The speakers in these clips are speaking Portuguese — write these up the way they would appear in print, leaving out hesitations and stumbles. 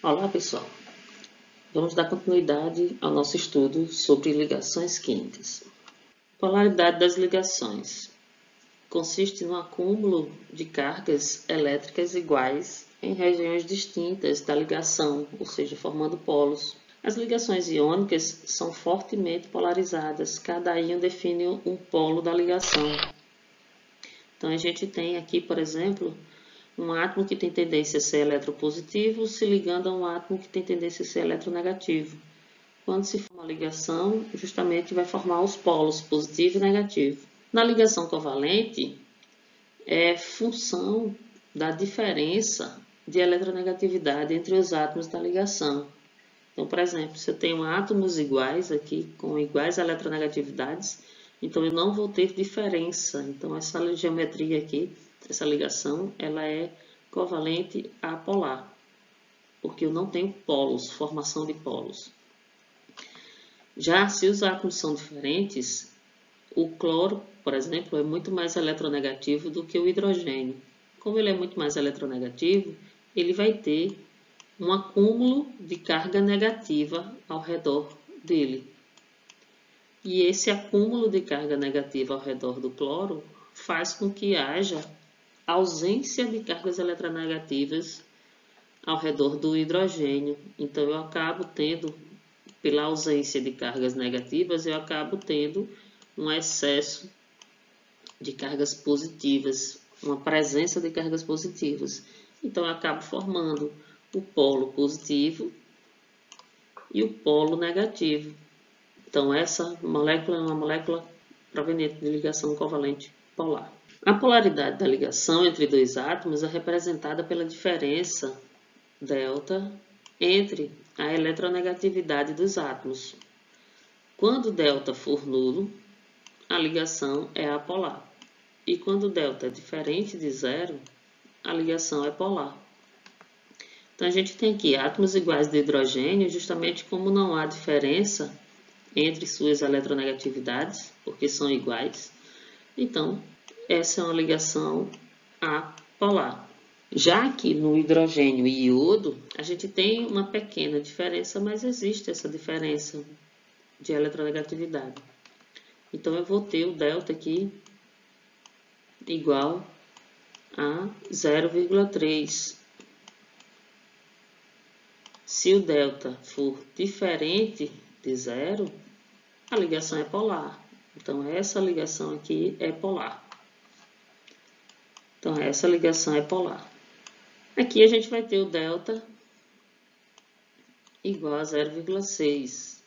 Olá, pessoal. Vamos dar continuidade ao nosso estudo sobre ligações químicas. Polaridade das ligações consiste no acúmulo de cargas elétricas iguais em regiões distintas da ligação, ou seja, formando polos. As ligações iônicas são fortemente polarizadas, cada íon define um polo da ligação. Então, a gente tem aqui, por exemplo, um átomo que tem tendência a ser eletropositivo se ligando a um átomo que tem tendência a ser eletronegativo. Quando se forma a ligação, justamente vai formar os polos positivo e negativo. Na ligação covalente, é função da diferença de eletronegatividade entre os átomos da ligação. Então, por exemplo, se eu tenho átomos iguais aqui, com iguais eletronegatividades, então eu não vou ter diferença. Então, essa geometria aqui, essa ligação, ela é covalente apolar, porque eu não tenho polos, formação de polos. Já se os átomos são diferentes, o cloro, por exemplo, é muito mais eletronegativo do que o hidrogênio. Como ele é muito mais eletronegativo, ele vai ter um acúmulo de carga negativa ao redor dele. E esse acúmulo de carga negativa ao redor do cloro faz com que haja ausência de cargas eletronegativas ao redor do hidrogênio. Então, eu acabo tendo, pela ausência de cargas negativas, eu acabo tendo um excesso de cargas positivas, uma presença de cargas positivas. Então, eu acabo formando o polo positivo e o polo negativo. Então, essa molécula é uma molécula proveniente de ligação covalente polar. A polaridade da ligação entre dois átomos é representada pela diferença delta entre a eletronegatividade dos átomos. Quando delta for nulo, a ligação é apolar. E quando delta é diferente de zero, a ligação é polar. Então, a gente tem aqui átomos iguais de hidrogênio, justamente como não há diferença entre suas eletronegatividades, porque são iguais. Então, essa é uma ligação apolar. Já que no hidrogênio e iodo, a gente tem uma pequena diferença, mas existe essa diferença de eletronegatividade. Então, eu vou ter o delta aqui igual a 0,3. Se o delta for diferente de zero, a ligação é polar. Então, essa ligação aqui é polar. Então, essa ligação é polar. Aqui a gente vai ter o delta igual a 0,6.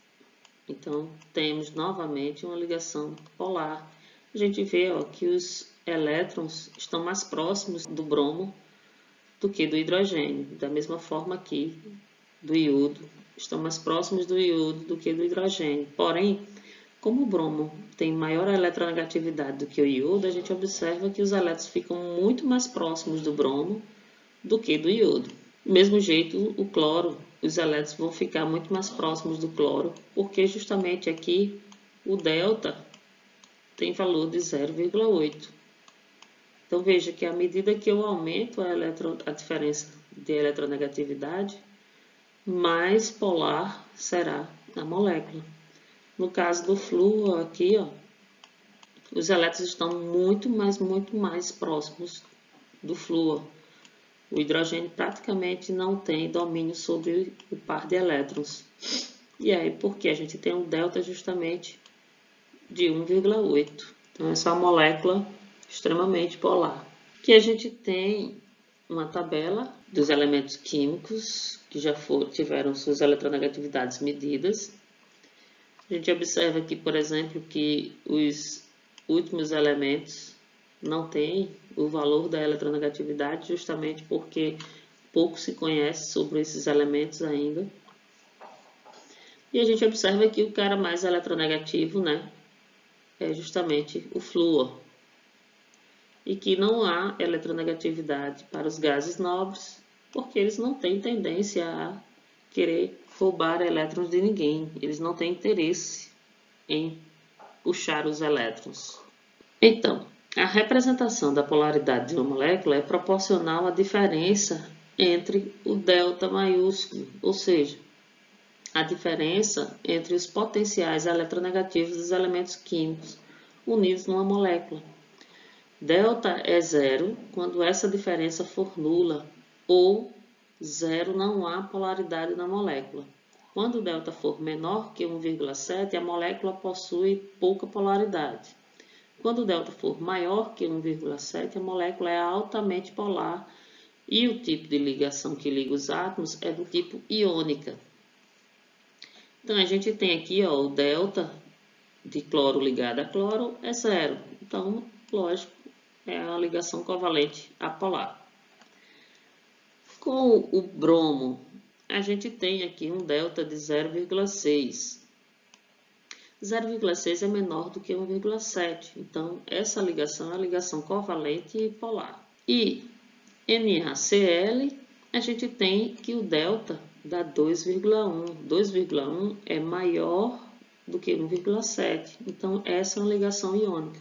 Então, temos novamente uma ligação polar. A gente vê que os elétrons estão mais próximos do bromo do que do hidrogênio. Da mesma forma aqui, do iodo, estão mais próximos do iodo do que do hidrogênio. Porém, como o bromo tem maior eletronegatividade do que o iodo, a gente observa que os elétrons ficam muito mais próximos do bromo do que do iodo. Do mesmo jeito, o cloro, os elétrons vão ficar muito mais próximos do cloro, porque justamente aqui o delta tem valor de 0,8. Então, veja que à medida que eu aumento a diferença de eletronegatividade, mais polar será a molécula. No caso do flúor aqui, os elétrons estão muito mais próximos do flúor. O hidrogênio praticamente não tem domínio sobre o par de elétrons. E aí, porque a gente tem um delta justamente de 1,8. Então, essa é uma molécula extremamente polar. Aqui a gente tem uma tabela dos elementos químicos que já tiveram suas eletronegatividades medidas. A gente observa aqui, por exemplo, que os últimos elementos não têm o valor da eletronegatividade, justamente porque pouco se conhece sobre esses elementos ainda. E a gente observa que o cara mais eletronegativo, é justamente o flúor. E que não há eletronegatividade para os gases nobres, porque eles não têm tendência a querer roubar elétrons de ninguém. Eles não têm interesse em puxar os elétrons. Então, a representação da polaridade de uma molécula é proporcional à diferença entre o delta maiúsculo, ou seja, a diferença entre os potenciais eletronegativos dos elementos químicos unidos numa molécula. Delta é zero quando essa diferença for nula, ou zero não há polaridade na molécula. Quando o delta for menor que 1,7, a molécula possui pouca polaridade. Quando o delta for maior que 1,7, a molécula é altamente polar e o tipo de ligação que liga os átomos é do tipo iônica. Então, a gente tem aqui o delta de cloro ligado a cloro é zero. Então, lógico, é a ligação covalente apolar. Com o bromo, a gente tem aqui um delta de 0,6. 0,6 é menor do que 1,7. Então, essa ligação é a ligação covalente e polar. E NaCl, a gente tem que o delta dá 2,1. 2,1 é maior do que 1,7. Então, essa é uma ligação iônica.